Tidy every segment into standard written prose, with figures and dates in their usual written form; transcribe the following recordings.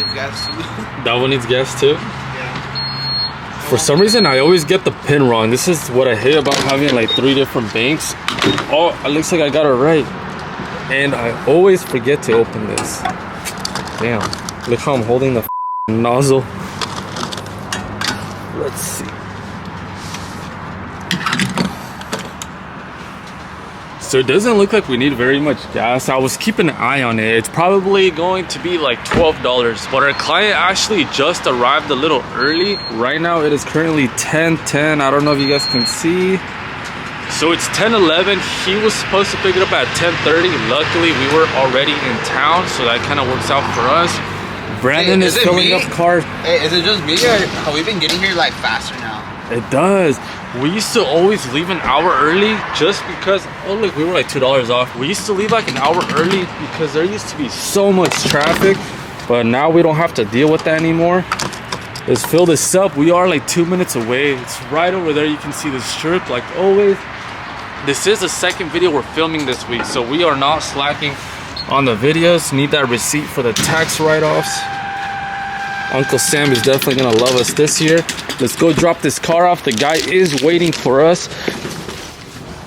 needs gas too. That one needs gas too? Yeah. For some reason, I always get the pin wrong. This is what I hate about having like 3 different banks. Oh, it looks like I got it right. And I always forget to open this. Damn. Look how I'm holding the nozzle. Let's see. So it doesn't look like we need very much gas. I was keeping an eye on it. It's probably going to be like $12. But our client actually just arrived a little early. Right now it is currently 10:10. I don't know if you guys can see. So it's 10:11. He was supposed to pick it up at 10:30. Luckily we were already in town, so that kind of works out for us. Brandon is filling up cars. Hey, is it just me or have we been getting here like faster now? It does. We used to always leave an hour early just because, oh look, we were like $2 off. We used to leave like an hour early because there used to be so much traffic, but now we don't have to deal with that anymore. Let's fill this up. We are like 2 minutes away. It's right over there. You can see the strip like always. This is the second video we're filming this week, so we are not slacking on the videos. Need that receipt for the tax write-offs. Uncle Sam is definitely gonna love us this year. Let's go drop this car off. The guy is waiting for us.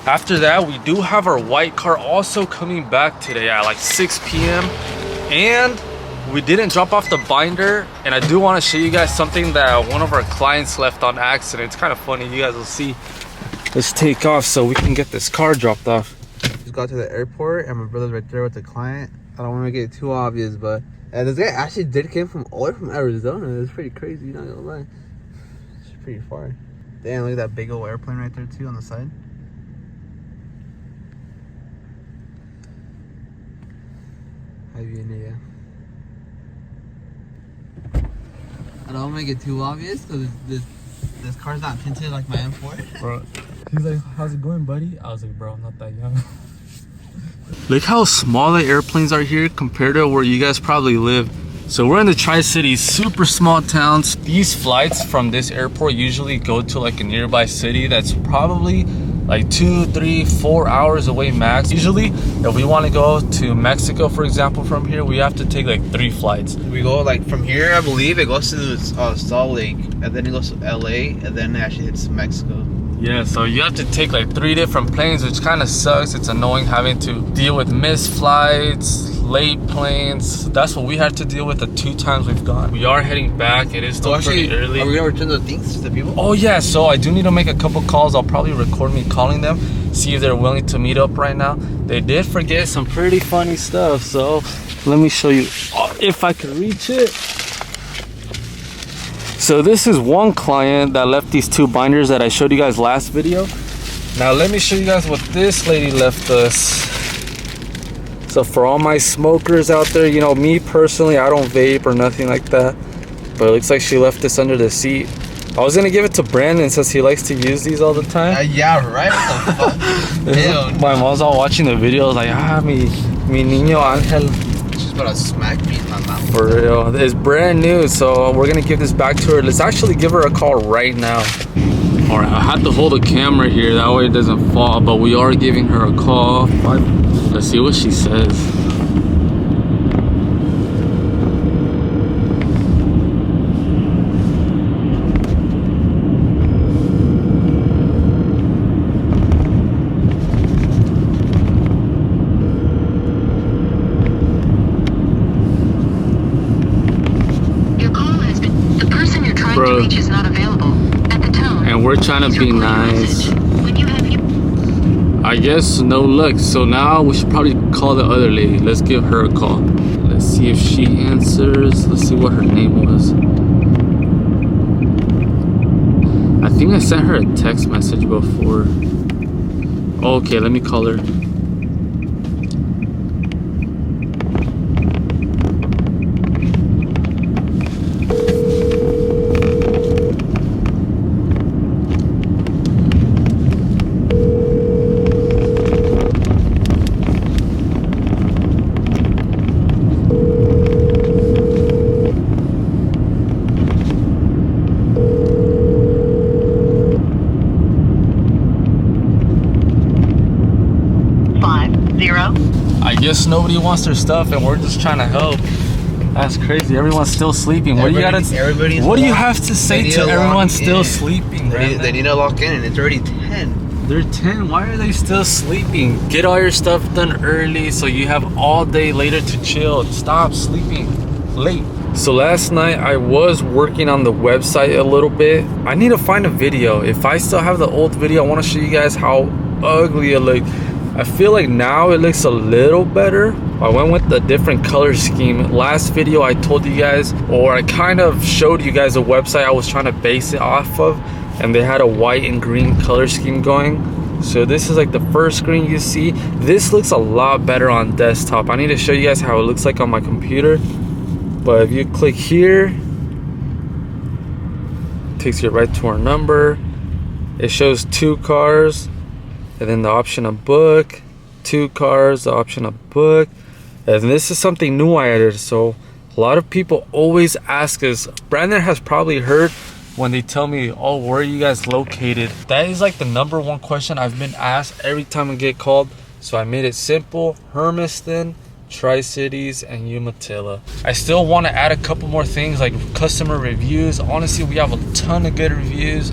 After that, we do have our white car also coming back today at like 6 p.m. And we didn't drop off the binder. And I do want to show you guys something that one of our clients left on accident. It's kind of funny. You guys will see. Let's take off so we can get this car dropped off. Just got to the airport and my brother's right there with the client. I don't want to make it too obvious, but this guy actually came from all the way from Arizona. It's pretty crazy, not gonna lie. It's pretty far. Damn, look at that big old airplane right there too on the side. Ahí viene ya. I don't make it too obvious because this car's not tinted like my M4. Bro, he's like, how's it going, buddy? I was like, bro, I'm not that young. Look how small the airplanes are here compared to where you guys probably live. So we're in the Tri-Cities, super small towns. These flights from this airport usually go to like a nearby city that's probably like 2, 3, 4 hours away max. Usually, if we want to go to Mexico, for example, from here, we have to take like 3 flights. We go like from here, I believe it goes to Salt Lake, and then it goes to LA, and then it actually hits Mexico. Yeah, so you have to take like 3 different planes, which kind of sucks. It's annoying having to deal with missed flights, late planes. That's what we had to deal with the 2 times we've gone. We are heading back. It is still pretty early. Are we gonna return the things to the people? Oh yeah, so I do need to make a couple calls. I'll probably record me calling them, see if they're willing to meet up right now. They did forget some pretty funny stuff, so let me show you if I can reach it. So this is one client that left these 2 binders that I showed you guys last video. Now let me show you guys what this lady left us. So for all my smokers out there, you know, me personally, I don't vape or nothing like that. But it looks like she left this under the seat. I was gonna give it to Brandon since he likes to use these all the time. Yeah, right? What the fuck? My mom's all watching the video, like, mi niño ángel. She's about to smack me in my mouth. For real. It's brand new, so we're gonna give this back to her. Let's actually give her a call right now. Alright, I have to hold the camera here, that way it doesn't fall, but we are giving her a call. Let's see what she says. Reach is not available. At the tone, and we're trying to be nice. I guess no luck. So now we should probably call the other lady. Let's give her a call. Let's see if she answers. Let's see what her name was. I think I sent her a text message before. Okay, let me call her. I guess nobody wants their stuff and we're just trying to help. That's crazy. Everyone's still sleeping. What do you Everybody's What do you locked. have to say They need to to everyone lock still in. sleeping? They need to lock in, and it's already 10. They're 10. Why are they still sleeping? Get all your stuff done early so you have all day later to chill. Stop sleeping late. So last night I was working on the website a little bit. I need to find a video. If I still have the old video, I want to show you guys how ugly it looked. I feel like now it looks a little better. I went with a different color scheme. Last video I told you guys, or I kind of showed you guys a website I was trying to base it off of, and they had a white and green color scheme going. So this is like the first screen you see. This looks a lot better on desktop. I need to show you guys how it looks like on my computer. But if you click here, it takes you right to our number. It shows 2 cars, and then the option of book, 2 cars, the option of book. And this is something new I added. So a lot of people always ask us, Brandon has probably heard when they tell me, oh, where are you guys located? That is like the #1 question I've been asked every time I get called. So I made it simple: Hermiston, Tri-Cities, and Umatilla. I still want to add a couple more things like customer reviews. Honestly, we have a ton of good reviews,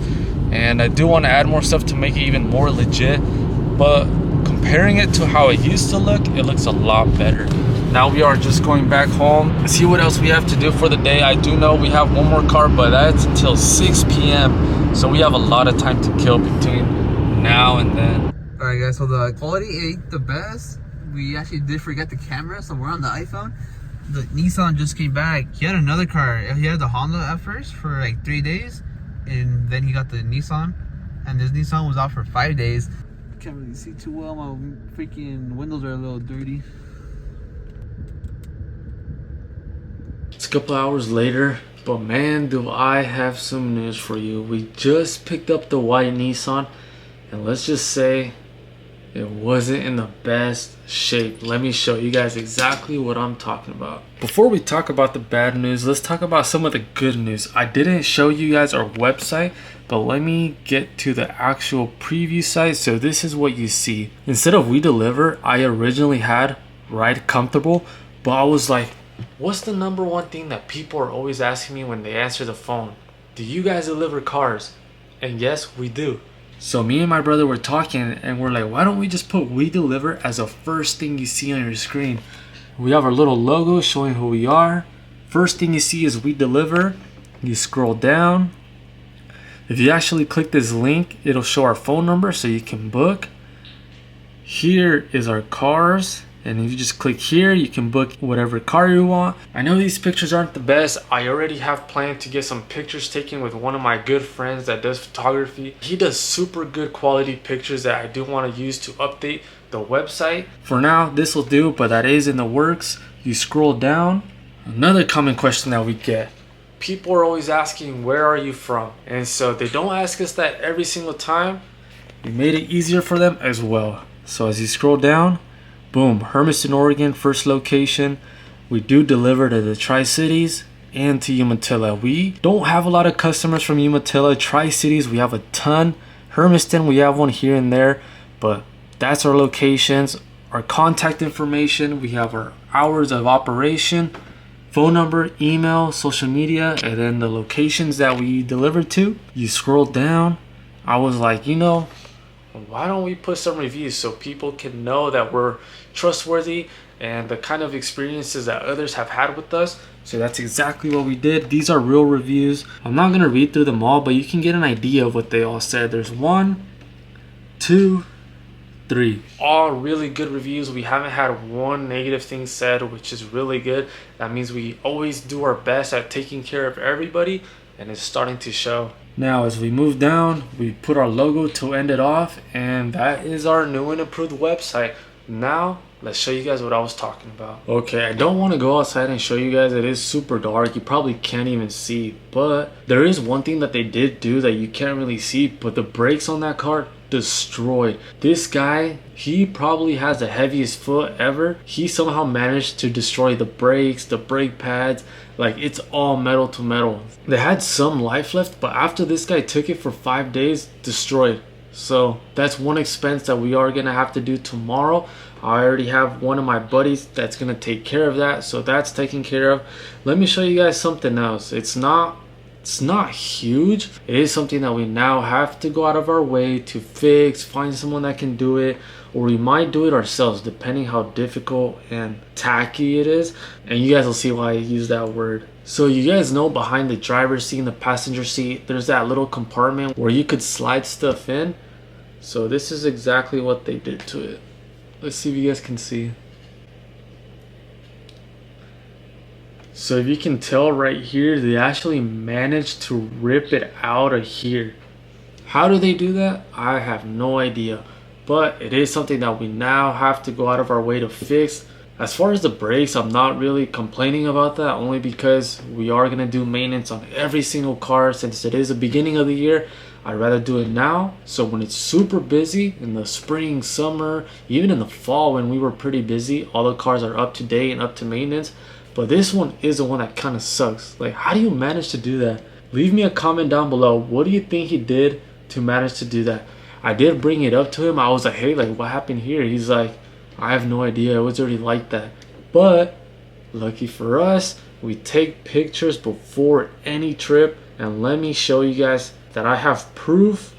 and I do want to add more stuff to make it even more legit. But comparing it to how it used to look, it looks a lot better. Now we are just going back home, see what else we have to do for the day. I do know we have one more car, but that's until 6 p.m. So we have a lot of time to kill between now and then. All right, guys. So the quality ain't the best. We actually did forget the camera, so we're on the iPhone. The Nissan just came back. He had another car. He had the Honda at first for like 3 days, and then he got the Nissan, and this Nissan was out for 5 days. Can't really see too well. My freaking windows are a little dirty. It's a couple hours later, but man, do I have some news for you. We just picked up the white Nissan, and let's just say it wasn't in the best shape. Let me show you guys exactly what I'm talking about. Before we talk about the bad news, let's talk about some of the good news. I didn't show you guys our website, but let me get to the actual preview site. So this is what you see. Instead of We Deliver, I originally had Ride Comfortable, but I was like, what's the #1 thing that people are always asking me when they answer the phone? Do you guys deliver cars? And yes, we do. So me and my brother were talking, and we're like, why don't we just put We Deliver as the first thing you see on your screen? We have our little logo showing who we are. First thing you see is We Deliver. You scroll down. If you actually click this link, it'll show our phone number so you can book. Here is our cars. And if you just click here, you can book whatever car you want. I know these pictures aren't the best. I already have planned to get some pictures taken with one of my good friends that does photography. He does super good quality pictures that I do want to use to update the website. For now, this will do, but that is in the works. You scroll down. Another common question that we get. People are always asking, where are you from? And so they don't ask us that every single time. We made it easier for them as well. So as you scroll down, boom, Hermiston, Oregon, first location. We do deliver to the Tri-Cities and to Umatilla. We don't have a lot of customers from Umatilla. Tri-Cities, we have a ton. Hermiston, we have one here and there, but that's our locations. Our contact information, we have our hours of operation, phone number, email, social media, and then the locations that we deliver to. You scroll down. I was like, you know, why don't we put some reviews so people can know that we're trustworthy and the kind of experiences that others have had with us? So that's exactly what we did. These are real reviews. I'm not going to read through them all, but you can get an idea of what they all said. There's 1, 2, 3. All really good reviews. We haven't had one negative thing said, which is really good. That means we always do our best at taking care of everybody, and it's starting to show. Now as we move down, we put our logo to end it off, and that is our new and improved website. Now let's show you guys what I was talking about. Okay, I don't want to go outside and show you guys. It is super dark. You probably can't even see, but there is one thing that they did do that you can't really see, but the brakes on that car destroyed. This guy, he probably has the heaviest foot ever. He somehow managed to destroy the brakes, the brake pads. Like, it's all metal to metal. They had some life left, but after this guy took it for 5 days, destroyed. So that's one expense that we are gonna have to do tomorrow. I already have one of my buddies that's gonna take care of that, so that's taken care of. Let me show you guys something else. It's not huge. It is something that we now have to go out of our way to fix, find someone that can do it, or we might do it ourselves depending how difficult and tacky it is. And you guys will see why I use that word. So you guys know behind the driver's seat and the passenger seat, there's that little compartment where you could slide stuff in. So this is exactly what they did to it. Let's see if you guys can see. So if you can tell right here, they actually managed to rip it out of here. How do they do that? I have no idea. But it is something that we now have to go out of our way to fix. As far as the brakes, I'm not really complaining about that, only because we are going to do maintenance on every single car. Since it is the beginning of the year, I'd rather do it now, so when it's super busy in the spring, summer, even in the fall when we were pretty busy, all the cars are up to date and up to maintenance. But this one is the one that kind of sucks. Like, how do you manage to do that? Leave me a comment down below. What do you think he did to manage to do that? I did bring it up to him. I was like, hey, like, what happened here? He's like, I have no idea. It was already like that. But lucky for us, we take pictures before any trip, and let me show you guys that I have proof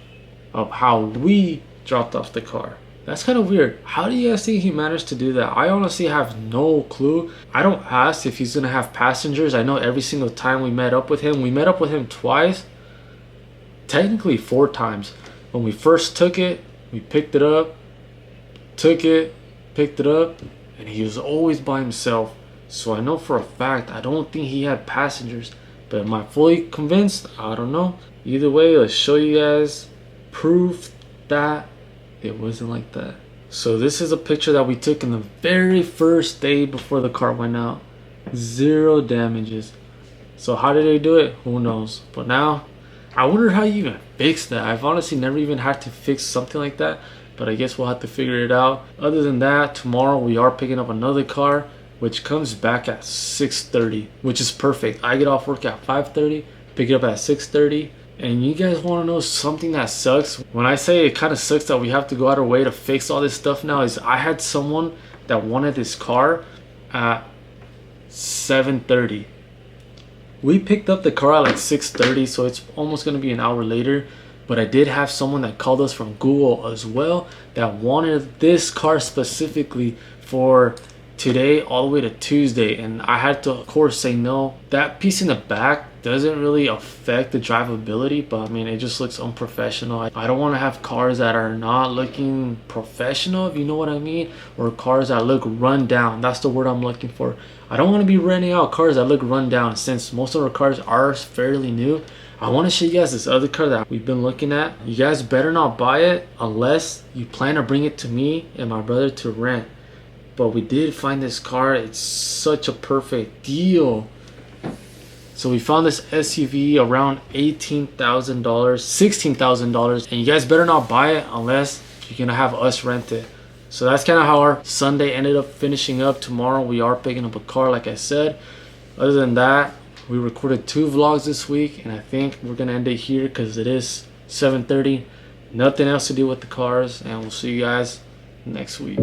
of how we dropped off the car. That's kind of weird. How do you guys think he managed to do that? I honestly have no clue. I don't ask if he's gonna have passengers. I know every single time we met up with him twice, technically 4 times. When we first took it, we picked it up, took it, picked it up, and he was always by himself. So I know for a fact I don't think he had passengers. But am I fully convinced? I don't know. Either way, let's show you guys proof that it wasn't like that. So this is a picture that we took in the very first day before the car went out. 0 damages. So how did they do it? Who knows? But now, I wonder how you even fix that. I've honestly never even had to fix something like that. But I guess we'll have to figure it out. Other than that, tomorrow we are picking up another car, which comes back at 6:30, which is perfect. I get off work at 5:30, pick it up at 6:30. And you guys want to know something that sucks? When I say it kind of sucks that we have to go out of our way to fix all this stuff now, is I had someone that wanted this car at 7:30. We picked up the car at like 6:30, so it's almost going to be an hour later. But I did have someone that called us from Google as well that wanted this car specifically for today all the way to Tuesday, and I had to of course say no. That piece in the back doesn't really affect the drivability, but I mean, it just looks unprofessional. I don't want to have cars that are not looking professional, if you know what I mean, or cars that look run down. That's the word I'm looking for. I don't want to be renting out cars that look run down. Since most of our cars are fairly new, I want to show you guys this other car that we've been looking at. You guys better not buy it unless you plan to bring it to me and my brother to rent. But we did find this car. It's such a perfect deal. So we found this SUV around $18,000, $16,000, and you guys better not buy it unless you're gonna have us rent it. So that's kind of how our Sunday ended up finishing up. Tomorrow we are picking up a car, like I said. Other than that, we recorded 2 vlogs this week, and I think we're gonna end it here because it is 7:30. Nothing else to do with the cars, and we'll see you guys next week.